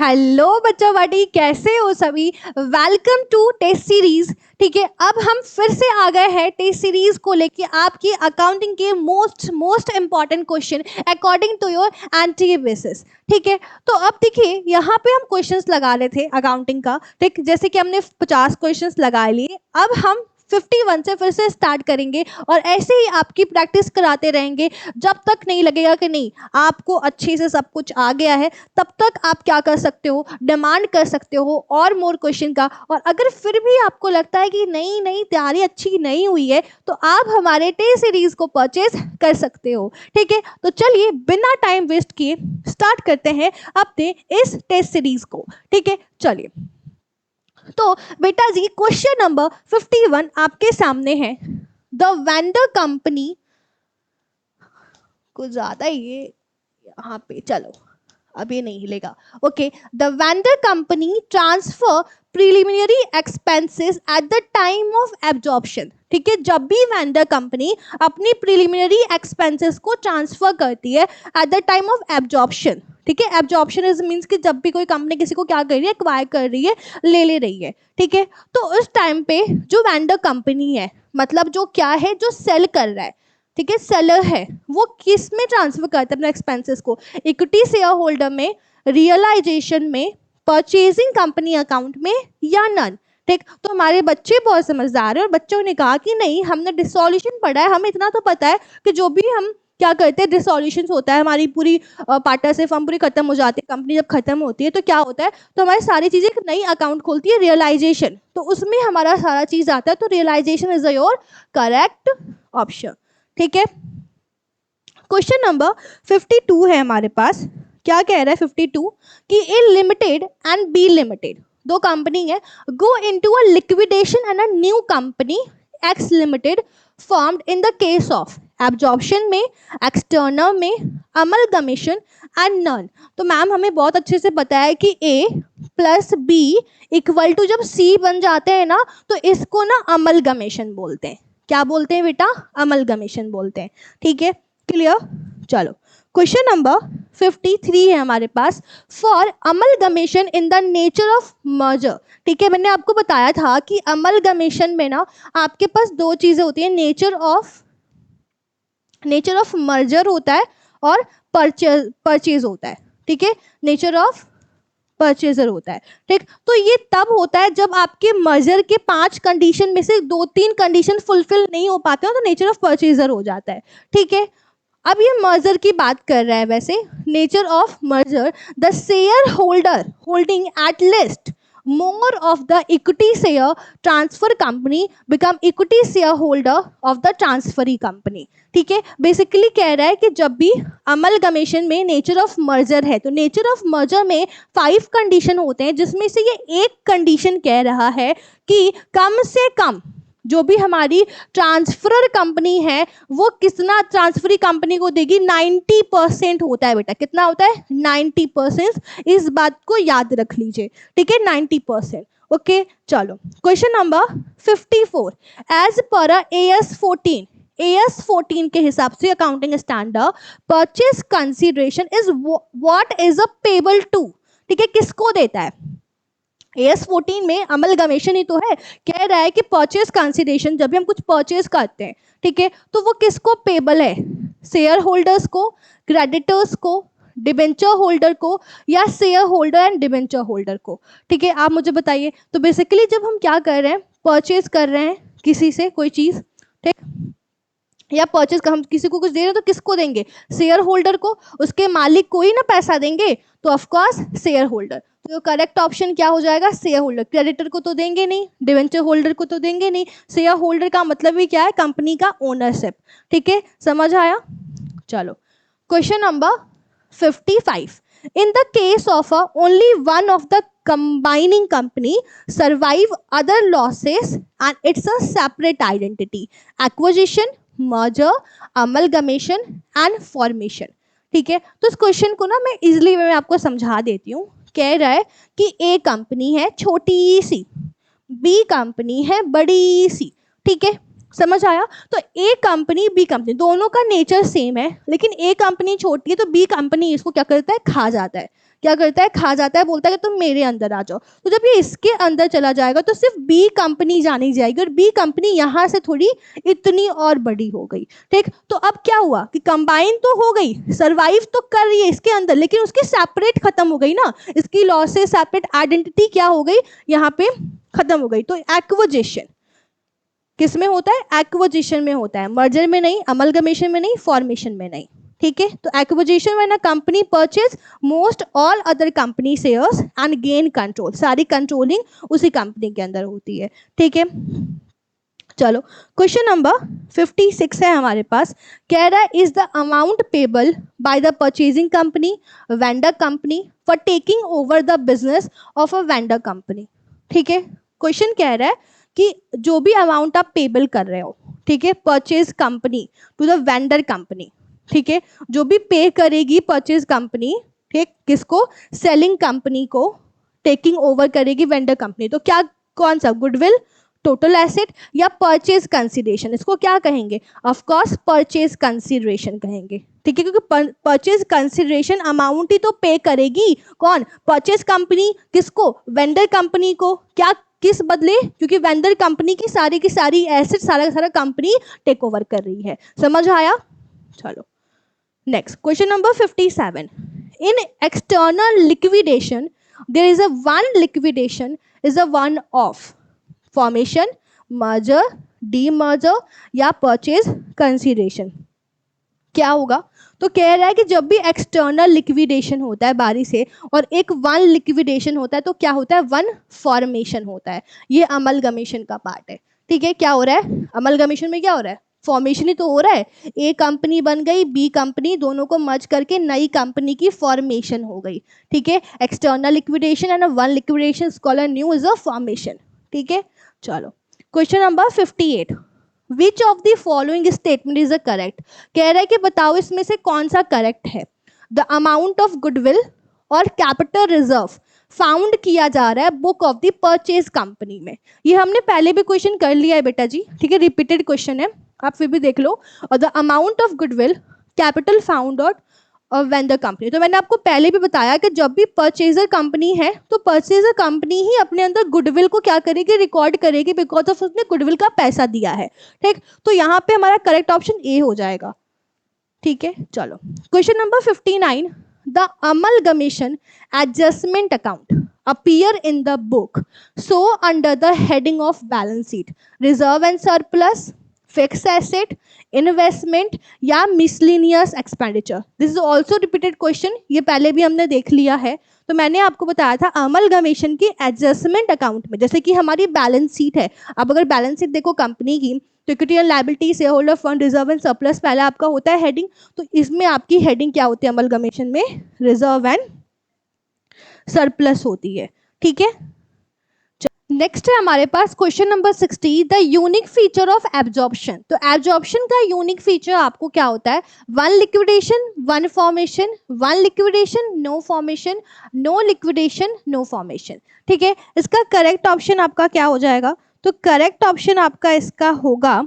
Hello बच्चों बाटी, कैसे हो सभी। Welcome to test series. ठीक है, अब हम फिर से आ गए हैं टेस्ट सीरीज को लेके आपकी अकाउंटिंग के most important question according to your NTA basis. ठीक है, तो अब देखिए यहाँ पे हम क्वेश्चंस लगा रहे थे अकाउंटिंग का। ठीक, जैसे कि हमने 50 क्वेश्चंस लगा लिए, अब हम 51 से फिर से स्टार्ट करेंगे और ऐसे ही आपकी प्रैक्टिस कराते रहेंगे जब तक नहीं लगेगा कि नहीं आपको अच्छे से सब कुछ आ गया है। तब तक आप क्या कर सकते हो, डिमांड कर सकते हो और मोर क्वेश्चन का। और अगर फिर भी आपको लगता है कि नहीं नहीं तैयारी अच्छी नहीं हुई है, तो आप हमारे टेस्ट सीरीज को परचेज कर सकते हो। ठीक है, तो चलिए बिना टाइम वेस्ट किए स्टार्ट करते हैं अपने इस टेस्ट सीरीज को। ठीक है, चलिए। तो बेटा जी, क्वेश्चन नंबर 51 आपके सामने है। द वेंडर कंपनी, कुछ ज्यादा ये यहाँ पे, चलो अब ये नहीं हिलेगा। Okay, the vendor company transfer preliminary expenses at the time of absorption. ठीक है, जब भी वेंडर कंपनी अपनी प्रिलिमिनरी एक्सपेंसेस को ट्रांसफर करती है at the time of absorption. ठीक है, एब्जॉर्प्शन इज मींस कि जब भी कोई कंपनी किसी को क्या कर रही है, एक्वायर कर रही है, ले रही है। ठीक है, तो उस टाइम पे जो वेंडर कंपनी है, मतलब जो क्या है, जो सेल कर रहा है, ठीक है, सेलर है, वो किस में ट्रांसफर करता है अपने एक्सपेंसेस को, इक्विटी शेयर होल्डर में, रियलाइजेशन में, परचेजिंग कंपनी अकाउंट में या नन। ठीक, तो हमारे बच्चे बहुत समझदार है और बच्चों ने कहा कि नहीं, हमने डिसोल्यूशन पढ़ा है, हमें इतना तो पता है कि जो भी हम क्या करते हैं, डिसोल्यूशन होता है, हमारी पूरी पार्टनरशिप फर्म पूरी खत्म हो जाती है, कंपनी जब खत्म होती है तो क्या होता है, तो हमारी सारी चीजें एक नई अकाउंट खोलती है, रियलाइजेशन, तो उसमें हमारा सारा चीज आता है। तो realisation is your correct option. ठीक है, क्वेश्चन नंबर 52 है हमारे पास। क्या कह रहा है 52 कि ए लिमिटेड एंड बी लिमिटेड, दो कंपनी है, go into a liquidation and a new company x limited formed in the case of absorption में, एक्सटर्नल में, अमलगमेशन एंड नन। तो मैम हमें बहुत अच्छे से पता है कि ए प्लस बी इक्वल टू जब सी बन जाते हैं ना, तो इसको ना अमलगमेशन बोलते हैं। क्या बोलते हैं बेटा? अमलगमेशन बोलते हैं। ठीक है, क्लियर। चलो, क्वेश्चन नंबर 53 है हमारे पास। For amalgamation in the nature of merger. ठीक है, मैंने आपको बताया था कि अमलगमेशन में ना आपके पास दो चीजें होती है, नेचर ऑफ मर्जर होता है और परचेज होता है। ठीक है, नेचर ऑफ परचेजर होता है। ठीक, तो ये तब होता है जब आपके मर्जर के 5 कंडीशन में से 2-3 कंडीशन फुलफिल नहीं हो पाते हो, तो नेचर ऑफ परचेजर हो जाता है। ठीक है, अब ये मर्जर की बात कर रहा है। वैसे nature of merger, the share holder holding at least more of the equity share transfer company become equity shareholder of the transferee company। ठीक है, बेसिकली कह रहा है कि जब भी अमलगमेशन में नेचर ऑफ मर्जर है, तो नेचर ऑफ मर्जर में 5 कंडीशन होते हैं, जिसमें से ये एक कंडीशन कह रहा है कि कम से कम जो भी हमारी ट्रांसफरर कंपनी है वो कितना ट्रांसफरी कंपनी को देगी, 90% होता है बेटा। कितना होता है? 90%। इस बात को याद रख लीजिए। ठीक है, 90%। ओके, चलो question number 54। As per AS 14 के हिसाब से accounting standard, purchase consideration is what is a payable to. ठीक है, किसको देता है? AS 14 में अमलगमेशन ही तो है। कह रहा है कि परचेज कंसीडरेशन, जब भी हम कुछ परचेज करते हैं, ठीक है, तो वो किसको पेबल है? शेयर होल्डर्स को, क्रेडिटर्स को, डिबेंचर होल्डर को, या share holder and debenture holder को। ठीक है, आप मुझे बताइए। तो बेसिकली जब हम क्या कर रहे हैं, परचेज कर रहे हैं किसी से कोई चीज, ठीक, या परचेज हम किसी को कुछ दे रहे हैं, तो किसको देंगे? शेयर होल्डर को। उसके मालिक को ही ना पैसा देंगे, तो ऑफकोर्स शेयर होल्डर। तो करेक्ट ऑप्शन क्या हो जाएगा? Share holder. क्रेडिटर को तो देंगे नहीं, डिवेंचर होल्डर को तो देंगे नहीं। शेयर होल्डर का मतलब ही क्या है? कंपनी का ओनरशिप। ठीक है, समझ आया? चलो, question number 55। In the case of only one of the combining company survive other losses and it's a separate identity, acquisition, merger, amalgamation and formation। ठीक है, तो इस क्वेश्चन को ना मैं इजिली मैं आपको समझा देती हूँ। कह रहा है कि ए कंपनी है छोटी सी, बी कंपनी है बड़ी सी। ठीक है, समझ आया? तो ए कंपनी बी कंपनी दोनों का नेचर सेम है, लेकिन ए कंपनी छोटी है तो बी कंपनी इसको क्या करता है? खा जाता है। क्या करता है, खा जाता है, बोलता है कि तुम मेरे अंदर आ जाओ। तो जब ये इसके अंदर चला जाएगा तो सिर्फ बी कंपनी जानी जाएगी, और बी कंपनी यहाँ से थोड़ी इतनी और बड़ी हो गई। ठीक, तो अब क्या हुआ कि कंबाइन तो हो गई, सरवाइव तो कर रही है इसके अंदर, लेकिन उसकी सेपरेट खत्म हो गई ना, इसकी लॉस से सेपरेट आइडेंटिटी क्या हो गई, यहाँ पे खत्म हो गई। तो एक्विजिशन किस में होता है, एक्विजिशन में होता है, मर्जर में नहीं, अमलगमेशन में नहीं, फॉर्मेशन में नहीं। ठीक है, तो acquisition when a company purchase most all other company shares and gain control, सारी कंट्रोलिंग उसी कंपनी के अंदर होती है। ठीक है, चलो क्वेश्चन नंबर 56 है हमारे पास, कह रहा है is the amount payable by the purchasing company vendor company for taking over the business of a vendor company. ठीक है, क्वेश्चन कह रहा है कि जो भी अमाउंट आप पेबल कर रहे हो, ठीक है, purchase company to the vendor company, ठीक है, जो भी पे करेगी परचेज कंपनी, ठीक, किसको, सेलिंग कंपनी को, टेकिंग ओवर करेगी वेंडर कंपनी, तो क्या, कौन सा, गुडविल, टोटल एसेट या परचेज कंसिडरेशन, इसको क्या कहेंगे, ऑफ कोर्स परचेज कंसिडरेशन कहेंगे। ठीक है, क्योंकि परचेज कंसिडरेशन अमाउंट ही तो पे करेगी, कौन, परचेज कंपनी, किसको, वेंडर कंपनी को, क्या, किस बदले, क्योंकि वेंडर कंपनी की सारी एसेट सारा का सारा कंपनी टेक ओवर कर रही है। समझ आया, चलो next question number 57, in external liquidation there is a one liquidation is a one of formation, merger, demerger या परचेज कंसिडरेशन। क्या होगा, तो कह रहा है कि जब भी एक्सटर्नल लिक्विडेशन होता है बारी से और एक वन लिक्विडेशन होता है तो क्या होता है, वन फॉर्मेशन होता है। ये अमलगमेशन का पार्ट है। ठीक है, क्या हो रहा है, अमलगमेशन में क्या हो रहा है, फॉर्मेशन ही तो हो रहा है, ए कंपनी बन गई, बी कंपनी, दोनों को मर्ज करके नई कंपनी की फॉर्मेशन हो गई। ठीक है, external liquidation and one liquidation called new is a formation. ठीक है, चलो question number 58, which of the following statement is a correct, कह रहा है कि बताओ इसमें से कौन सा करेक्ट है। द अमाउंट ऑफ गुडविल और कैपिटल रिजर्व फाउंड किया जा रहा है book of the purchase company में। ये हमने पहले भी क्वेश्चन कर लिया है बेटा जी, ठीक है, रिपीटेड क्वेश्चन है, आप फिर भी देख लो। और the amount of goodwill capital found out और वेंडर कंपनी, तो मैंने आपको पहले भी बताया कि जब भी परचेजर कंपनी है तो परचेजर कंपनी ही अपने अंदर गुडविल को क्या करेगी, रिकॉर्ड करेगी, बिकॉज ऑफ उसने गुडविल का पैसा दिया है। ठीक, तो यहाँ पे हमारा करेक्ट ऑप्शन ए हो जाएगा। ठीक है, चलो question number 59, the amalgamation adjustment account appear in the book so under the heading of balance sheet, reserve and surplus, fixed asset, investment या miscellaneous expenditure. This is also repeated question, ये पहले भी हमने देख लिया है। तो मैंने आपको बताया था अमलगमेशन की एडजस्टमेंट अकाउंट में, जैसे कि हमारी बैलेंस शीट है, अब अगर बैलेंस शीट देखो कंपनी की, तो equity and liability, share holder fund, reserve and surplus पहले आपका होता है हेडिंग, तो इसमें आपकी हेडिंग क्या होती है अमलगमेशन में, रिजर्व एंड सरप्लस होती है। ठीक है, नेक्स्ट है हमारे पास question number 60, the unique feature of absorption. तो एब्जॉर्प्शन का यूनिक फीचर आपको क्या होता है, one liquidation one formation, one liquidation no formation, no liquidation no formation. ठीक है, इसका करेक्ट ऑप्शन आपका क्या हो जाएगा, तो करेक्ट ऑप्शन आपका इसका होगा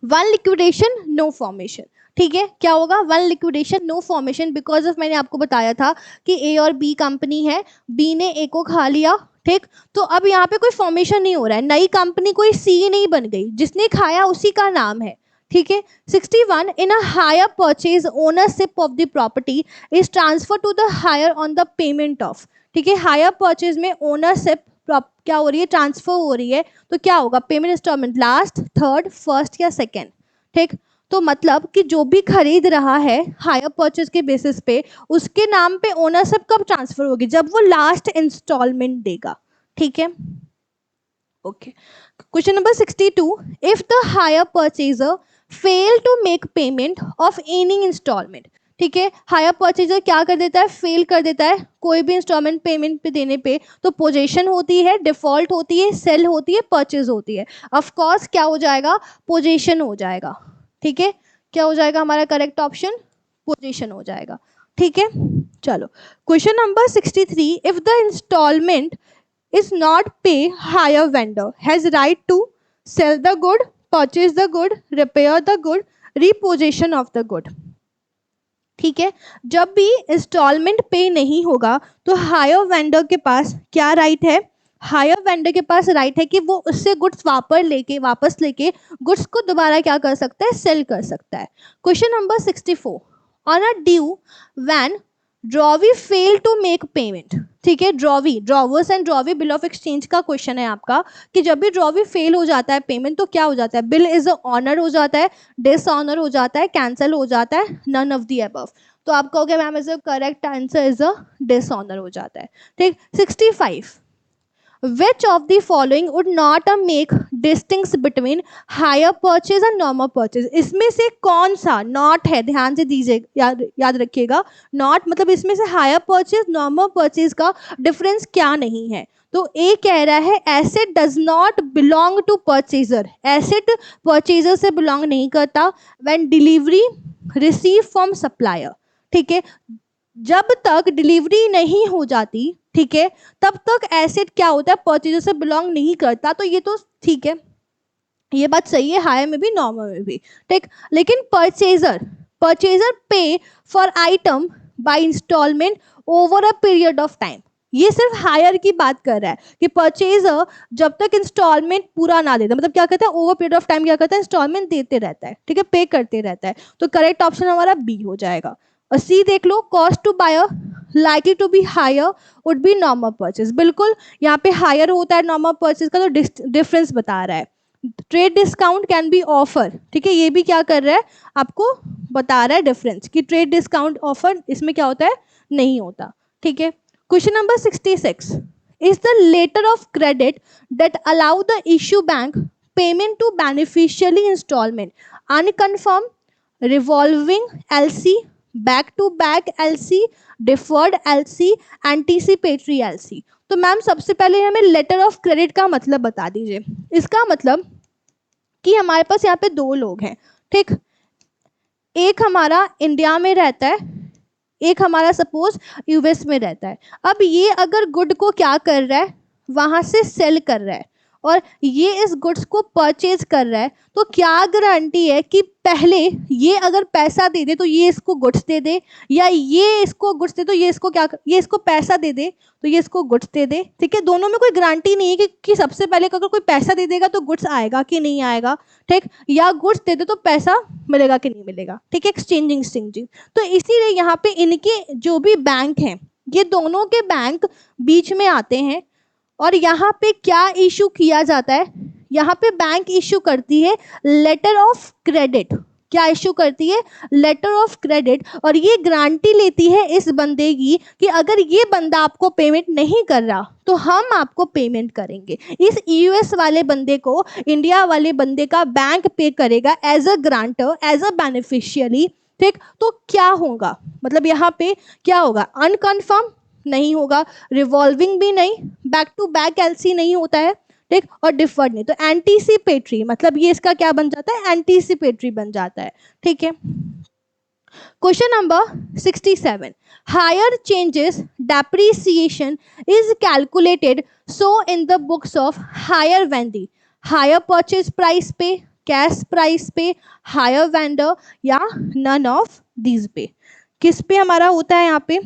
वन लिक्विडेशन नो फॉर्मेशन। ठीक है, क्या होगा, one liquidation no formation, because of मैंने आपको बताया था कि ए और बी कंपनी है, बी ने ए को खा लिया, ठीक, तो अब यहाँ पे कोई फॉर्मेशन नहीं हो रहा है, नई कंपनी कोई सी नहीं बन गई, जिसने खाया उसी का नाम है। ठीक है, 61, in a hire purchase ownership of the property is transfer to the hirer on the payment of. ठीक है, हायर परचेज में ओनरशिप क्या हो रही है, ट्रांसफर हो रही है, तो क्या होगा, payment instalment last, third, first या सेकेंड। ठीक, तो मतलब कि जो भी खरीद रहा है हायर परचेज के बेसिस पे, उसके नाम पे ओनरशिप कब ट्रांसफर होगी, जब वो लास्ट इंस्टॉलमेंट देगा। ठीक है, okay, question number 62, if the hire purchaser fail to make payment of any instalment. ठीक है, हायर परचेजर क्या कर देता है, फेल कर देता है कोई भी इंस्टॉलमेंट पेमेंट पे देने पे, तो पोजीशन होती है, डिफॉल्ट होती है, सेल होती है, परचेज होती है। ऑफ कोर्स क्या हो जाएगा, पोजीशन हो जाएगा। ठीक है, क्या हो जाएगा हमारा करेक्ट ऑप्शन, पोजीशन हो जाएगा। ठीक है, चलो question number 63, if the instalment is not pay, higher vendor has right to sell the good, purchase the good, repair the good, repossession of the good. ठीक है, जब भी इंस्टॉलमेंट पे नहीं होगा तो हायर वेंडर के पास क्या राइट है, हायर वेंडर के पास राइट है कि वो उससे गुड्स वापस लेके गुड्स को दोबारा क्या कर सकता है, सेल कर सकता है। Question number 64, on a due when drawee fail to make payment, ठीक है, drawers and drawee bill of exchange का क्वेश्चन है आपका कि जब भी ड्रॉवी फेल हो जाता है पेमेंट तो क्या हो जाता है, बिल इज ऑनर हो जाता है, डिसऑनर हो जाता है, कैंसिल हो जाता है, नन ऑफ द अबव। तो आप कहोगे ma'am is correct answer is a dishonour हो जाता है। ठीक, 65, which of the following would not make distinction between hire purchase and normal purchase, इसमें से कौन सा नॉट है, ध्यान से दीजिए, याद रखिएगा, नॉट मतलब इसमें से हायर परचेज नॉर्मल परचेज का डिफरेंस क्या नहीं है। तो ए कह रहा है asset does not belong to purchaser, asset purchaser से बिलोंग नहीं करता, when delivery receive from supplier, ठीक है, जब तक डिलीवरी नहीं हो जाती, ठीक है, तब तक एसेट क्या होता है, परचेजर से बिलोंग नहीं करता। तो ये तो ठीक है, ये बात सही है, हायर में भी नॉर्मल में भी, ठीक। लेकिन purchaser pay for item by instalment over a period of time, ये सिर्फ हायर की बात कर रहा है कि परचेजर जब तक इंस्टॉलमेंट पूरा ना देता, मतलब क्या कहता है, ओवर पीरियड ऑफ टाइम क्या करता है, इंस्टॉलमेंट देते रहता है, ठीक है, पे करते रहता है। तो करेक्ट ऑप्शन हमारा बी हो जाएगा। और सी देख लो, cost to buyer likely to be higher would be normal purchase, बिल्कुल यहाँ पे हायर होता है नॉर्मल परचेज का, तो डिफरेंस बता रहा है। Trade discount can be offer, ठीक है, ये भी क्या कर रहा है, आपको बता रहा है डिफरेंस कि ट्रेड डिस्काउंट ऑफर इसमें क्या होता है, नहीं होता, ठीक है। Question number 66, is the letter of credit that allow the issue bank payment to beneficiary instalment unconfirm, revolving LC, back to back LC, deferred LC, anticipatory LC. तो मैम सबसे पहले हमें लेटर ऑफ क्रेडिट का मतलब बता दीजिए। इसका मतलब कि हमारे पास यहाँ पे दो लोग हैं, ठीक, एक हमारा इंडिया में रहता है, एक हमारा सपोज यूएस में रहता है। अब ये अगर गुड को क्या कर रहा है, वहां से सेल कर रहा है, और ये इस गुड्स को परचेज कर रहा है, तो क्या गारंटी है कि पहले ये अगर पैसा दे दे तो ये इसको गुड्स दे दे, या ये इसको गुड्स दे तो ये इसको क्या, ये इसको पैसा दे दे तो ये इसको गुड्स दे दे, ठीक है। दोनों में कोई गारंटी नहीं है कि सबसे पहले अगर कोई पैसा दे देगा तो गुड्स आएगा कि नहीं आएगा, ठीक, या गुड्स दे दे तो पैसा मिलेगा कि नहीं मिलेगा, ठीक है, एक्सचेंजिंग। तो इसीलिए यहाँ पे इनके जो भी बैंक हैं, ये दोनों के बैंक बीच में आते हैं, और यहाँ पे क्या इशू किया जाता है, यहाँ पे बैंक इशू करती है लेटर ऑफ क्रेडिट, क्या इशू करती है, लेटर ऑफ क्रेडिट, और ये गारंटी लेती है इस बंदे की कि अगर ये बंदा आपको पेमेंट नहीं कर रहा तो हम आपको पेमेंट करेंगे। इस यूएस वाले बंदे को इंडिया वाले बंदे का बैंक पे करेगा as a grantor, as a beneficiary, ठीक। तो क्या होगा, मतलब यहाँ पे क्या होगा, अनकन्फर्म नहीं होगा, रिवॉल्विंग भी नहीं, बैक टू बैक एलसी नहीं होता है, ठीक, और डिफर्ड नहीं, तो एंटीसिपेटरी, मतलब ये इसका क्या बन जाता है, एंटीसिपेटरी बन जाता है, ठीक है। Question number 67, hire changes depreciation is calculated so in the books of hire vendee, hire purchase price पे, कैश प्राइस पे, हायर वेंडर, या नन ऑफ दीज पे, किस पे हमारा होता है यहाँ पे,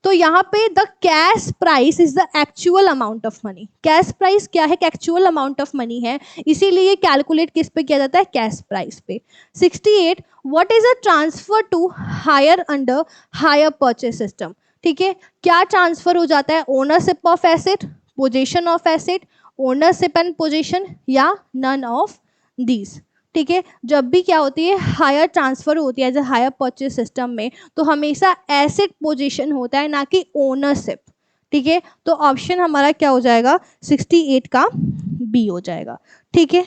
तो यहाँ पे the cash price is the actual amount of money, cash price क्या है, एक्चुअल अमाउंट ऑफ मनी है, इसीलिए कैलकुलेट किस पे किया जाता है, कैश प्राइस पे। 68, what is a transfer to hire under hire purchase system, ठीक है, क्या ट्रांसफर हो जाता है, ownership of asset, position of asset, ownership and position, या नन ऑफ दीज, ठीक है। जब भी क्या होती है, हायर ट्रांसफर होती है एज हायर परचेज सिस्टम में, तो हमेशा एसेट पोजीशन होता है, ना कि ओनरशिप, ठीक है। तो ऑप्शन हमारा क्या हो जाएगा, 68 का बी हो जाएगा, ठीक है।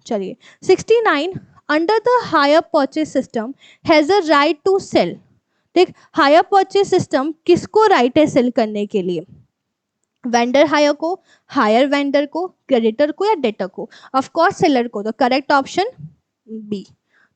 चलिए 69, under the hire purchase system has a right to sell, ठीक, हायर परचेज सिस्टम किसको राइट है सेल करने के लिए, वेंडर हायर को, हायर वेंडर को, क्रेडिटर को, या डेटर को, ऑफ कोर्स सेलर को। तो करेक्ट ऑप्शन बी,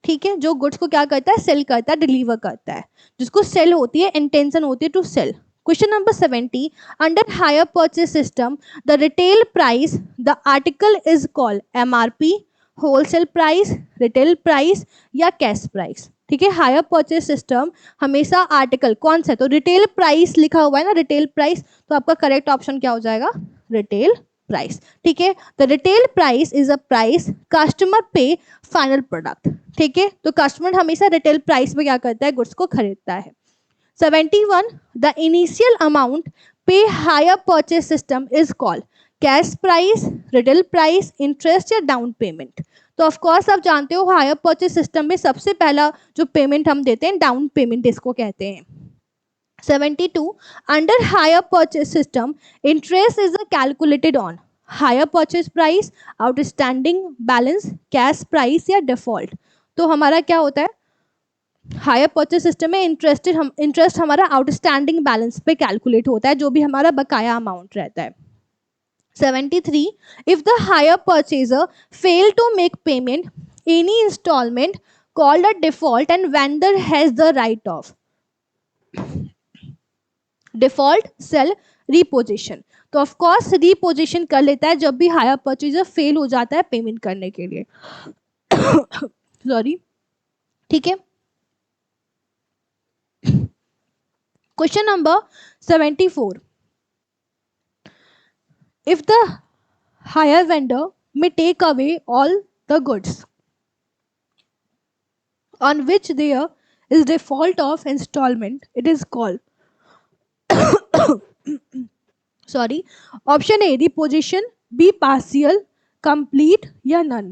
ठीक है, जो गुड्स को क्या करता है, सेल करता है, डिलीवर करता है, जिसको सेल होती है, इंटेंशन होती है to sell. Question number 70, under hire purchase system the retail price the article is called MRP, wholesale price, retail price, या कैश प्राइस, ठीक है, हायर परचेज सिस्टम हमेशा आर्टिकल कौन सा है, तो रिटेल प्राइस लिखा हुआ है ना, रिटेल प्राइस, तो आपका करेक्ट ऑप्शन क्या हो जाएगा, रिटेल प्राइस। ठीक है, the retail price is a price customer पे फाइनल प्रोडक्ट। ठीक है, तो कस्टमर हमेशा रिटेल प्राइस पे क्या करता है, गुड्स को खरीदता है। 71, द इनिशियल अमाउंट पे higher purchase system is called cash price, retail price, interest या डाउन पेमेंट। तो ऑफ कोर्स आप जानते हो हायर परचेज सिस्टम में सबसे पहला जो पेमेंट हम देते हैं डाउन पेमेंट इसको कहते हैं। 72, under hire purchase system interest is calculated on higher purchase price, outstanding balance, cash price या डिफॉल्ट। तो हमारा क्या होता है, हायर परचेज सिस्टम में इंटरेस्ट हमारा आउटस्टैंडिंग बैलेंस पे कैलकुलेट होता है, जो भी हमारा बकाया अमाउंट रहता है। 73, if the hire purchaser fail to make payment any installment called a default and vendor has the right of default sell repossession। तो ऑफ कोर्स रिपोजिशन कर लेता है जब भी हायर परचेजर फेल हो जाता है पेमेंट करने के लिए। सॉरी, ठीक है। Question number 74, if the hire vendor may take away all the goods on which there is default of installment, it is called sorry, option A repossession, B partial, complete या none।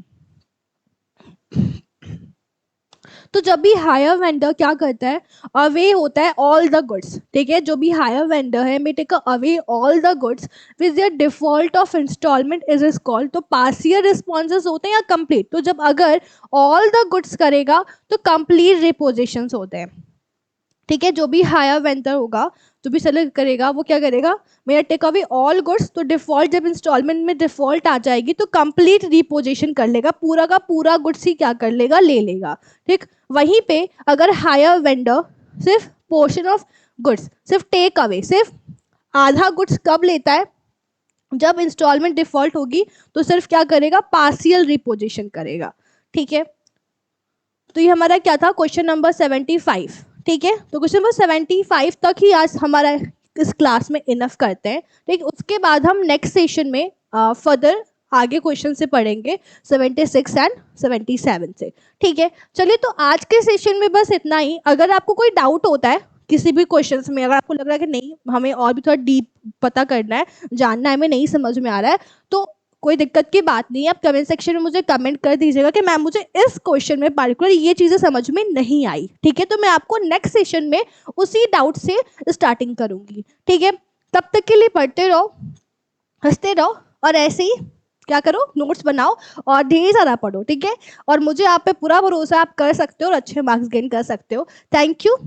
तो जब भी hire vendor क्या करता है, away होता है all the goods. ठीक है, जो भी हायर वेंडर है may take away all the goods with their default of instalment is called, तो पार्शियल रिस्पॉन्सेज होते हैं या कंप्लीट। तो जब अगर ऑल द गुड्स करेगा तो कंप्लीट रिपोजिशंस होते हैं। ठीक है, जो भी हायर वेंडर होगा, जो भी सेलेक्ट करेगा वो क्या करेगा, मेरा टेक अवे ऑल गुड्स, तो डिफॉल्ट जब इंस्टॉलमेंट में डिफॉल्ट आ जाएगी तो कंप्लीट रिपोजिशन कर लेगा, पूरा का पूरा गुड्स ही क्या कर लेगा, ले लेगा। ठीक, वहीं पे अगर हायर वेंडर सिर्फ पोर्शन ऑफ गुड्स, सिर्फ टेक अवे, सिर्फ आधा गुड्स कब लेता है, जब इंस्टॉलमेंट डिफॉल्ट होगी तो सिर्फ क्या करेगा, पार्शियल रिपोजिशन करेगा। ठीक है, तो ये हमारा क्या था, क्वेश्चन नंबर 75। ठीक है, तो क्वेश्चन नंबर 75 तक ही आज हमारा इस क्लास में इनफ करते हैं। ठीक, उसके बाद हम नेक्स्ट सेशन में फर्दर आगे क्वेश्चन से पढ़ेंगे 76 एंड 77 से। ठीक है, चलिए तो आज के सेशन में बस इतना ही। अगर आपको कोई डाउट होता है किसी भी क्वेश्चंस में, अगर आपको लग रहा है कि नहीं हमें और भी थोड़ा डीप पता करना है, जानना है, हमें नहीं समझ में आ रहा है, तो कोई दिक्कत की बात नहीं है, आप कमेंट सेक्शन में मुझे कमेंट कर दीजिएगा कि मैम मुझे इस क्वेश्चन में पार्टिकुलर ये चीज़ें समझ में नहीं आई। ठीक है, तो मैं आपको नेक्स्ट सेशन में उसी डाउट से स्टार्टिंग करूंगी। ठीक है, तब तक के लिए पढ़ते रहो, हंसते रहो और ऐसे ही क्या करो, नोट्स बनाओ और ढेर सारा पढ़ो। ठीक है, और मुझे आप पे पूरा भरोसा, आप कर सकते हो और अच्छे मार्क्स गेन कर सकते हो। Thank you.